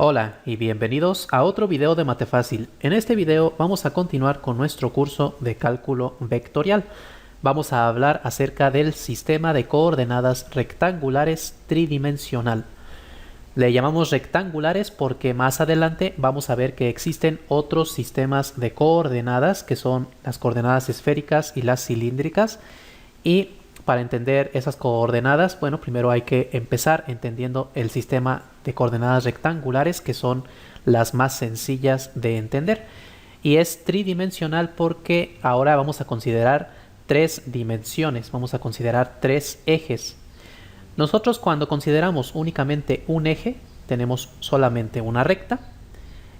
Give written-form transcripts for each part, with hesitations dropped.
Hola y bienvenidos a otro video de Mate Fácil. En este video vamos a continuar con nuestro curso de cálculo vectorial. Vamos a hablar acerca del sistema de coordenadas rectangulares tridimensional. Le llamamos rectangulares porque más adelante vamos a ver que existen otros sistemas de coordenadas que son las coordenadas esféricas y las cilíndricas. Y para entender esas coordenadas, bueno, primero hay que empezar entendiendo el sistema de coordenadas rectangulares, que son las más sencillas de entender. Y es tridimensional porque ahora vamos a considerar tres dimensiones, vamos a considerar tres ejes. Nosotros cuando consideramos únicamente un eje, tenemos solamente una recta.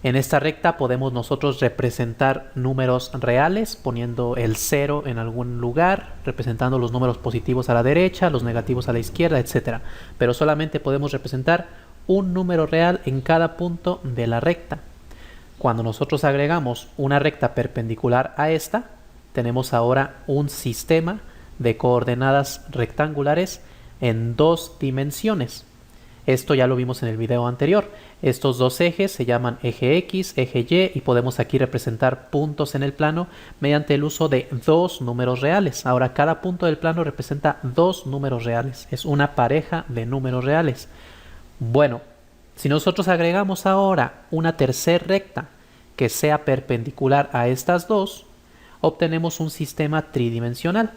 En esta recta podemos nosotros representar números reales poniendo el 0 en algún lugar, representando los números positivos a la derecha, los negativos a la izquierda, etc. Pero solamente podemos representar un número real en cada punto de la recta. Cuando nosotros agregamos una recta perpendicular a esta, tenemos ahora un sistema de coordenadas rectangulares en dos dimensiones. Esto ya lo vimos en el video anterior. Estos dos ejes se llaman eje X, eje Y, y podemos aquí representar puntos en el plano mediante el uso de dos números reales. Ahora cada punto del plano representa dos números reales. Es una pareja de números reales. Bueno, si nosotros agregamos ahora una tercera recta que sea perpendicular a estas dos, obtenemos un sistema tridimensional.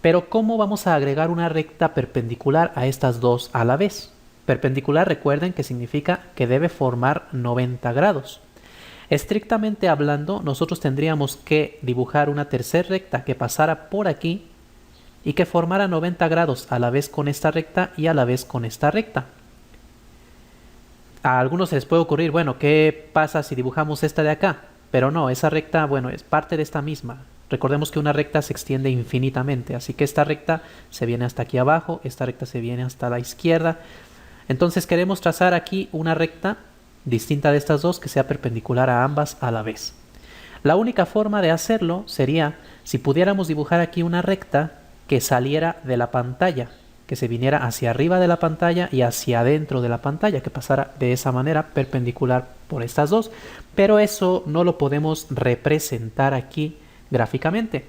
Pero ¿cómo vamos a agregar una recta perpendicular a estas dos a la vez? Perpendicular, recuerden que significa que debe formar 90 grados. Estrictamente hablando, nosotros tendríamos que dibujar una tercera recta que pasara por aquí y que formara 90 grados a la vez con esta recta y a la vez con esta recta. A algunos se les puede ocurrir, bueno, ¿qué pasa si dibujamos esta de acá? Pero no, esa recta, bueno, es parte de esta misma. Recordemos que una recta se extiende infinitamente, así que esta recta se viene hasta aquí abajo, esta recta se viene hasta la izquierda. Entonces queremos trazar aquí una recta distinta de estas dos que sea perpendicular a ambas a la vez. La única forma de hacerlo sería si pudiéramos dibujar aquí una recta que saliera de la pantalla, que se viniera hacia arriba de la pantalla y hacia adentro de la pantalla, que pasara de esa manera perpendicular por estas dos. Pero eso no lo podemos representar aquí gráficamente.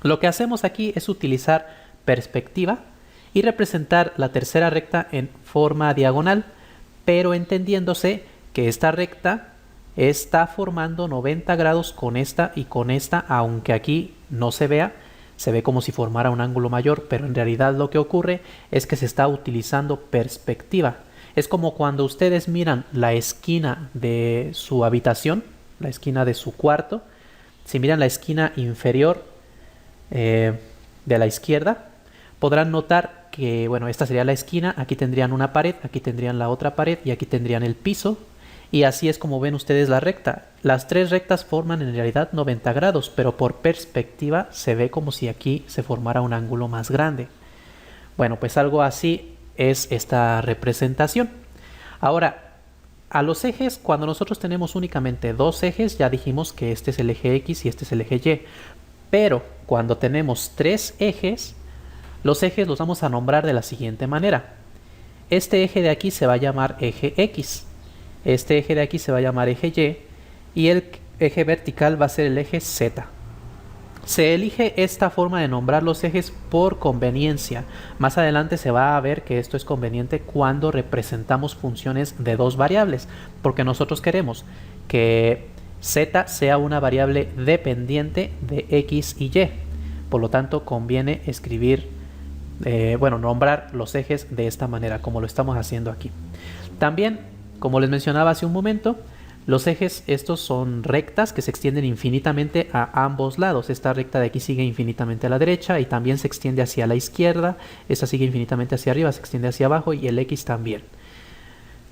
Lo que hacemos aquí es utilizar perspectiva y representar la tercera recta en forma diagonal, pero entendiéndose que esta recta está formando 90 grados con esta y con esta, aunque aquí no se vea, se ve como si formara un ángulo mayor, pero en realidad lo que ocurre es que se está utilizando perspectiva. Es como cuando ustedes miran la esquina de su habitación, la esquina de su cuarto. Si miran la esquina inferior de la izquierda, podrán notar que, bueno, esta sería la esquina, aquí tendrían una pared, aquí tendrían la otra pared y aquí tendrían el piso. Y así es como ven ustedes la recta. Las tres rectas forman en realidad 90 grados, pero por perspectiva se ve como si aquí se formara un ángulo más grande. Bueno, pues algo así es esta representación. Ahora, a los ejes, cuando nosotros tenemos únicamente dos ejes, ya dijimos que este es el eje X y este es el eje Y. Pero cuando tenemos tres ejes, los ejes los vamos a nombrar de la siguiente manera. Este eje de aquí se va a llamar eje X. Este eje de aquí se va a llamar eje Y. Y el eje vertical va a ser el eje Z. Se elige esta forma de nombrar los ejes por conveniencia. Más adelante se va a ver que esto es conveniente cuando representamos funciones de dos variables, porque nosotros queremos que Z sea una variable dependiente de X y Y. Por lo tanto, conviene escribir nombrar los ejes de esta manera, como lo estamos haciendo aquí. También, como les mencionaba hace un momento, los ejes estos son rectas que se extienden infinitamente a ambos lados. Esta recta de aquí sigue infinitamente a la derecha y también se extiende hacia la izquierda. Esta sigue infinitamente hacia arriba, se extiende hacia abajo y el X también.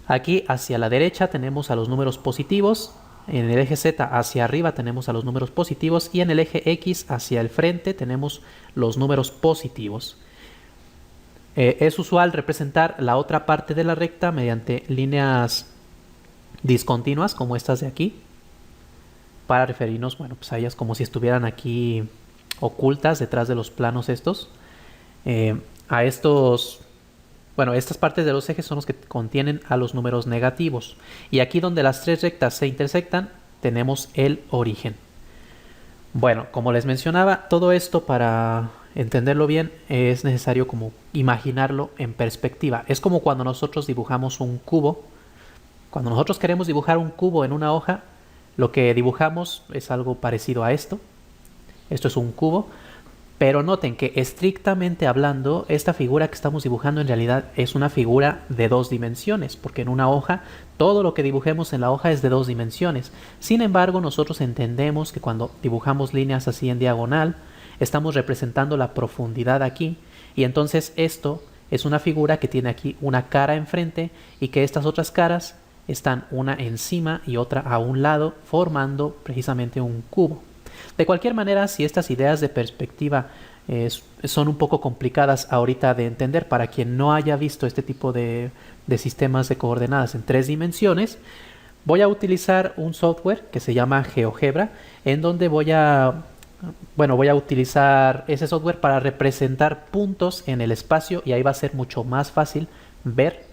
Aquí hacia la derecha tenemos a los números positivos. En el eje Z hacia arriba tenemos a los números positivos y en el eje X hacia el frente tenemos los números positivos. Es usual representar la otra parte de la recta mediante líneas discontinuas como estas de aquí, para referirnos, bueno, pues a ellas como si estuvieran aquí ocultas detrás de los planos estos. A estos Bueno, estas partes de los ejes son los que contienen a los números negativos. Y aquí donde las tres rectas se intersectan, tenemos el origen. Bueno, como les mencionaba, todo esto para entenderlo bien es necesario como imaginarlo en perspectiva. Es como cuando nosotros dibujamos un cubo. Cuando nosotros queremos dibujar un cubo en una hoja, lo que dibujamos es algo parecido a esto. Esto es un cubo. Pero noten que estrictamente hablando, esta figura que estamos dibujando en realidad es una figura de dos dimensiones, porque en una hoja, todo lo que dibujemos en la hoja es de dos dimensiones. Sin embargo, nosotros entendemos que cuando dibujamos líneas así en diagonal, estamos representando la profundidad aquí, y entonces esto es una figura que tiene aquí una cara enfrente y que estas otras caras están una encima y otra a un lado, formando precisamente un cubo. De cualquier manera, si estas ideas de perspectiva son un poco complicadas ahorita de entender para quien no haya visto este tipo de sistemas de coordenadas en tres dimensiones, voy a utilizar un software que se llama GeoGebra, en donde voy a utilizar ese software para representar puntos en el espacio y ahí va a ser mucho más fácil ver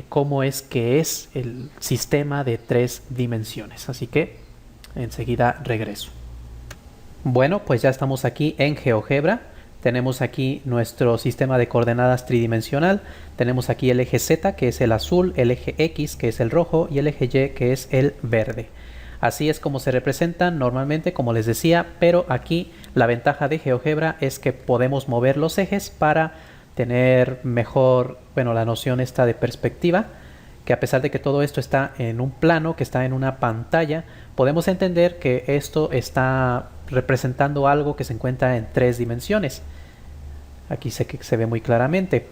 cómo es que es el sistema de tres dimensiones. Así que enseguida regreso. Bueno, pues ya estamos aquí en GeoGebra. Tenemos aquí nuestro sistema de coordenadas tridimensional. Tenemos aquí el eje Z, que es el azul, el eje X, que es el rojo, y el eje Y, que es el verde. Así es como se representan normalmente, como les decía, pero aquí la ventaja de GeoGebra es que podemos mover los ejes para tener mejor, la noción esta de perspectiva, que a pesar de que todo esto está en un plano, que está en una pantalla, podemos entender que esto está representando algo que se encuentra en tres dimensiones. Aquí se ve muy claramente.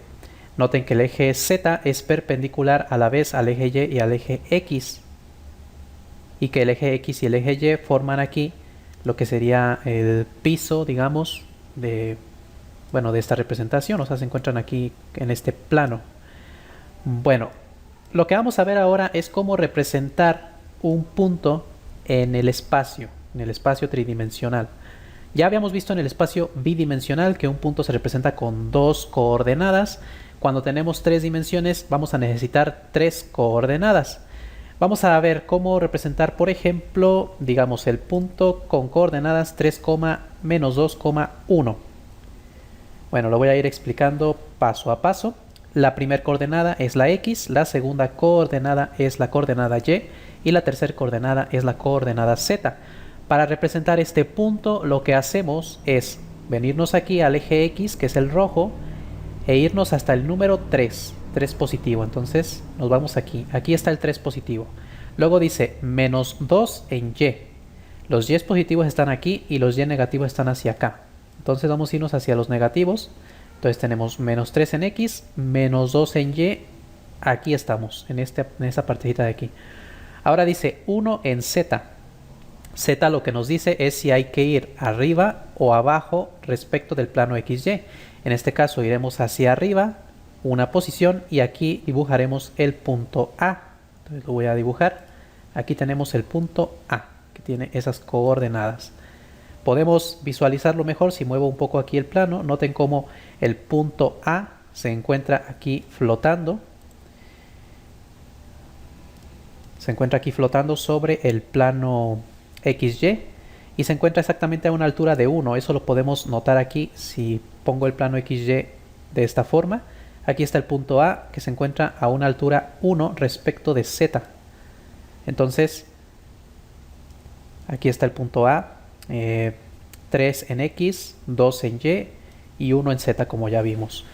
Noten que el eje Z es perpendicular a la vez al eje Y y al eje X. Y que el eje X y el eje Y forman aquí lo que sería el piso, digamos, de esta representación. O sea, se encuentran aquí en este plano. Bueno, lo que vamos a ver ahora es cómo representar un punto en el espacio tridimensional. Ya habíamos visto en el espacio bidimensional que un punto se representa con dos coordenadas. Cuando tenemos tres dimensiones vamos a necesitar tres coordenadas. Vamos a ver cómo representar, por ejemplo, digamos el punto con coordenadas 3, menos 2,1. Bueno, lo voy a ir explicando paso a paso. La primera coordenada es la X, la segunda coordenada es la coordenada Y la tercera coordenada es la coordenada Z. Para representar este punto lo que hacemos es venirnos aquí al eje X, que es el rojo, e irnos hasta el número 3 positivo. Entonces nos vamos aquí está el 3 positivo. Luego dice menos 2 en Y. Los Y positivos están aquí y los Y negativos están hacia acá. Entonces vamos a irnos hacia los negativos. Entonces tenemos menos 3 en X, menos 2 en Y. Aquí estamos, en esta partecita de aquí. Ahora dice 1 en Z. Z lo que nos dice es si hay que ir arriba o abajo respecto del plano XY. En este caso iremos hacia arriba una posición y aquí dibujaremos el punto A. Entonces lo voy a dibujar. Aquí tenemos el punto A, que tiene esas coordenadas. Podemos visualizarlo mejor si muevo un poco aquí el plano. Noten cómo el punto A se encuentra aquí flotando. Se encuentra aquí flotando sobre el plano XY y se encuentra exactamente a una altura de 1. Eso lo podemos notar aquí si pongo el plano XY de esta forma. Aquí está el punto A que se encuentra a una altura 1 respecto de Z. Entonces, aquí está el punto A, 3 en X, 2 en Y y 1 en Z, como ya vimos.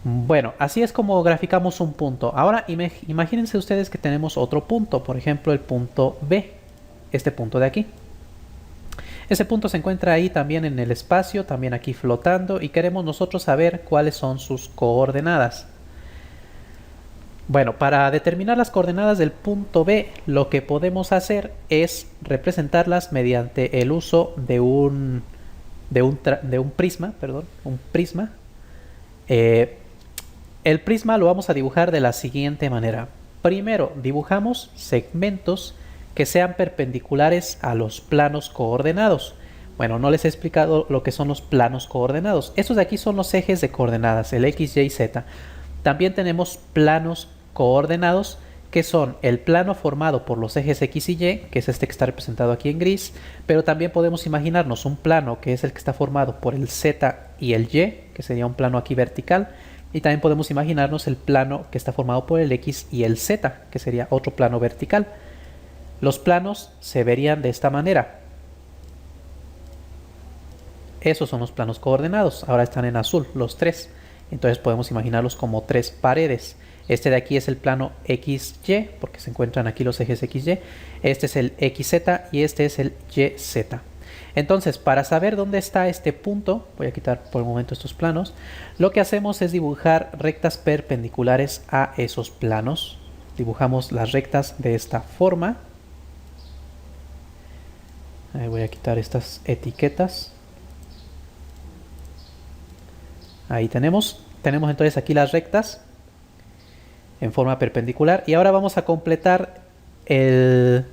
Bueno, así es como graficamos un punto. Ahora imagínense ustedes que tenemos otro punto, por ejemplo el punto B, este punto de aquí. Ese punto se encuentra ahí también en el espacio, también aquí flotando, y queremos nosotros saber cuáles son sus coordenadas. Bueno, para determinar las coordenadas del punto B, lo que podemos hacer es representarlas mediante el uso de un prisma. El prisma lo vamos a dibujar de la siguiente manera. Primero dibujamos segmentos que sean perpendiculares a los planos coordenados. Bueno, no les he explicado lo que son los planos coordenados. Estos de aquí son los ejes de coordenadas, el X, Y, Z. También tenemos planos coordenados, que son el plano formado por los ejes X y Y, que es este que está representado aquí en gris, pero también podemos imaginarnos un plano que es el que está formado por el Z y el Y, que sería un plano aquí vertical, y también podemos imaginarnos el plano que está formado por el X y el Z, que sería otro plano vertical. Los planos se verían de esta manera. Esos son los planos coordenados, ahora están en azul, los tres. Entonces podemos imaginarlos como tres paredes. Este de aquí es el plano XY, porque se encuentran aquí los ejes XY. Este es el XZ y este es el YZ. Entonces, para saber dónde está este punto, voy a quitar por el momento estos planos, lo que hacemos es dibujar rectas perpendiculares a esos planos. Dibujamos las rectas de esta forma. Ahí voy a quitar estas etiquetas. Ahí tenemos entonces aquí las rectas en forma perpendicular. Y ahora vamos a completar el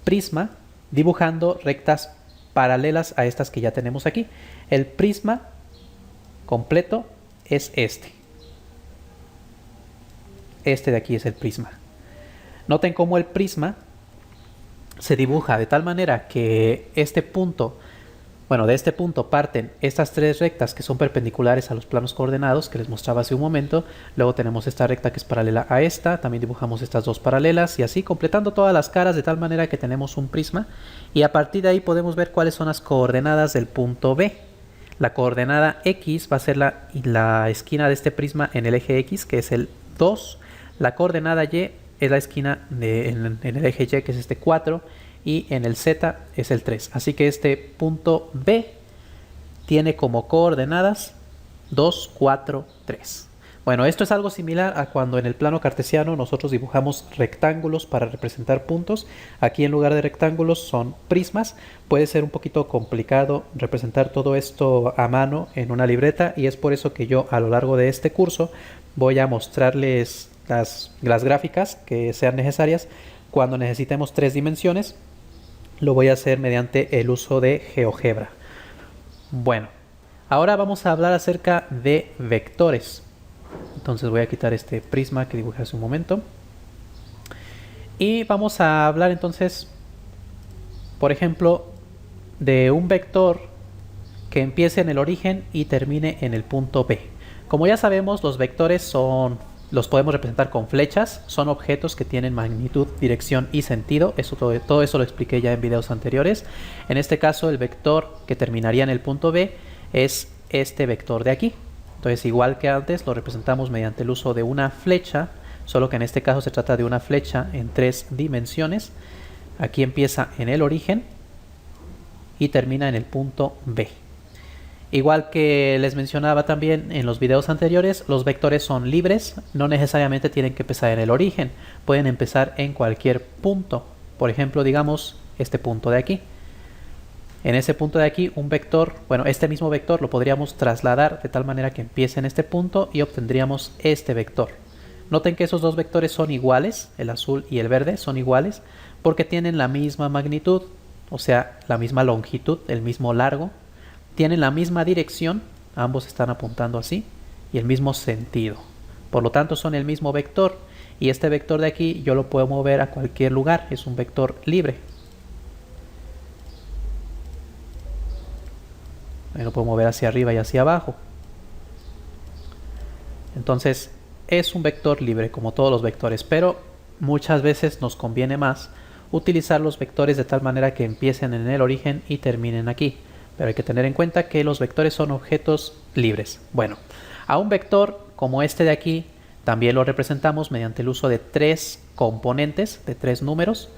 prisma dibujando rectas paralelas a estas que ya tenemos aquí. El prisma completo es este. Este de aquí es el prisma. Noten cómo el prisma se dibuja de tal manera que este punto, bueno, de este punto parten estas tres rectas que son perpendiculares a los planos coordenados que les mostraba hace un momento. Luego tenemos esta recta que es paralela a esta. También dibujamos estas dos paralelas y así completando todas las caras de tal manera que tenemos un prisma. Y a partir de ahí podemos ver cuáles son las coordenadas del punto B. La coordenada X va a ser la esquina de este prisma en el eje X, que es el 2. La coordenada Y es la esquina en el eje Y, que es este 4. Y en el Z es el 3. Así que este punto B tiene como coordenadas 2, 4, 3. Bueno, esto es algo similar a cuando en el plano cartesiano nosotros dibujamos rectángulos para representar puntos. Aquí en lugar de rectángulos son prismas. Puede ser un poquito complicado representar todo esto a mano en una libreta, y es por eso que yo a lo largo de este curso voy a mostrarles las gráficas que sean necesarias. Cuando necesitemos 3 dimensiones, lo voy a hacer mediante el uso de GeoGebra. Bueno, ahora vamos a hablar acerca de vectores. Entonces voy a quitar este prisma que dibujé hace un momento. Y vamos a hablar entonces, por ejemplo, de un vector que empiece en el origen y termine en el punto B. Como ya sabemos, los vectores los podemos representar con flechas. Son objetos que tienen magnitud, dirección y sentido. Todo eso lo expliqué ya en videos anteriores. En este caso, el vector que terminaría en el punto B es este vector de aquí. Entonces, igual que antes, lo representamos mediante el uso de una flecha, solo que en este caso se trata de una flecha en 3 dimensiones. Aquí empieza en el origen y termina en el punto B. Igual que les mencionaba también en los videos anteriores, los vectores son libres, no necesariamente tienen que empezar en el origen, pueden empezar en cualquier punto. Por ejemplo, digamos este punto de aquí. En ese punto de aquí, un vector, bueno, este mismo vector lo podríamos trasladar de tal manera que empiece en este punto y obtendríamos este vector. Noten que esos dos vectores son iguales, el azul y el verde son iguales, porque tienen la misma magnitud, o sea, la misma longitud, el mismo largo. Tienen la misma dirección, ambos están apuntando así, y el mismo sentido. Por lo tanto, son el mismo vector, y este vector de aquí yo lo puedo mover a cualquier lugar, es un vector libre. Lo puedo mover hacia arriba y hacia abajo. Entonces, es un vector libre como todos los vectores, pero muchas veces nos conviene más utilizar los vectores de tal manera que empiecen en el origen y terminen aquí. Pero hay que tener en cuenta que los vectores son objetos libres. Bueno, a un vector como este de aquí también lo representamos mediante el uso de 3 componentes, de 3 números.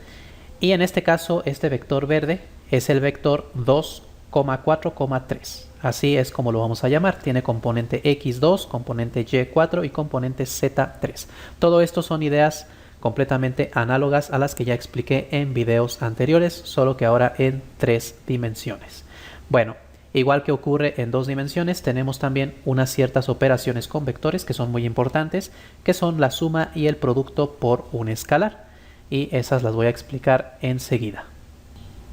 Y en este caso, este vector verde es el vector 2,4,3. Así es como lo vamos a llamar. Tiene componente x2, componente y4 y componente z3. Todo esto son ideas completamente análogas a las que ya expliqué en videos anteriores, solo que ahora en 3 dimensiones. Bueno, igual que ocurre en 2 dimensiones, tenemos también unas ciertas operaciones con vectores que son muy importantes, que son la suma y el producto por un escalar. Y esas las voy a explicar enseguida.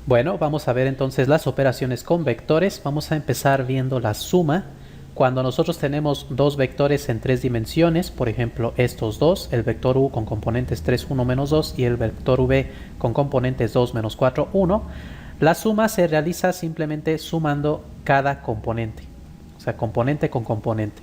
Bueno, vamos a ver entonces las operaciones con vectores. Vamos a empezar viendo la suma. Cuando nosotros tenemos dos vectores en tres dimensiones, por ejemplo estos dos, el vector u con componentes 3, 1, menos 2 y el vector v con componentes 2, menos 4, 1, la suma se realiza simplemente sumando cada componente, o sea, componente con componente.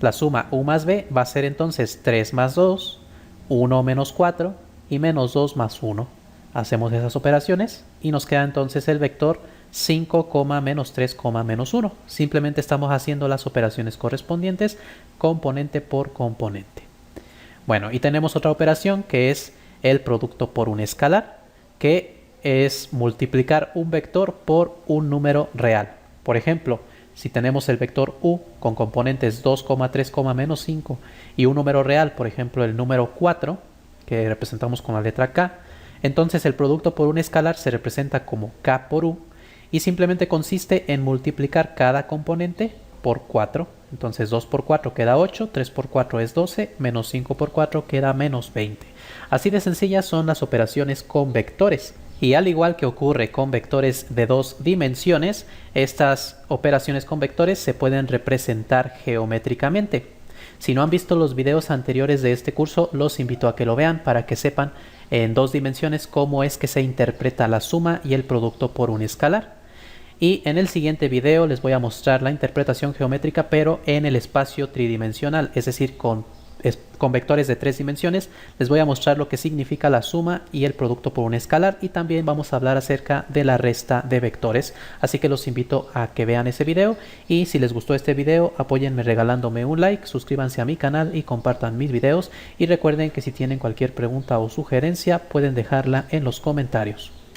La suma u más v va a ser entonces 3 más 2, 1 menos 4 y menos 2 más 1. Hacemos esas operaciones y nos queda entonces el vector 5, menos 3, menos 1. Simplemente estamos haciendo las operaciones correspondientes componente por componente. Bueno, y tenemos otra operación que es el producto por un escalar, que es multiplicar un vector por un número real. Por ejemplo, si tenemos el vector u con componentes 2, 3, menos 5 y un número real, por ejemplo el número 4, que representamos con la letra k, entonces el producto por un escalar se representa como k por u y simplemente consiste en multiplicar cada componente por 4. Entonces 2 por 4 queda 8, 3 por 4 es 12, menos 5 por 4 queda menos 20. Así de sencillas son las operaciones con vectores. Y al igual que ocurre con vectores de dos dimensiones, estas operaciones con vectores se pueden representar geométricamente. Si no han visto los videos anteriores de este curso, los invito a que lo vean para que sepan en dos dimensiones cómo es que se interpreta la suma y el producto por un escalar. Y en el siguiente video les voy a mostrar la interpretación geométrica, pero en el espacio tridimensional, es decir, con vectores de tres dimensiones. Les voy a mostrar lo que significa la suma y el producto por un escalar, y también vamos a hablar acerca de la resta de vectores. Así que los invito a que vean ese video, y si les gustó este video, apóyenme regalándome un like, suscríbanse a mi canal y compartan mis videos. Y recuerden que si tienen cualquier pregunta o sugerencia, pueden dejarla en los comentarios.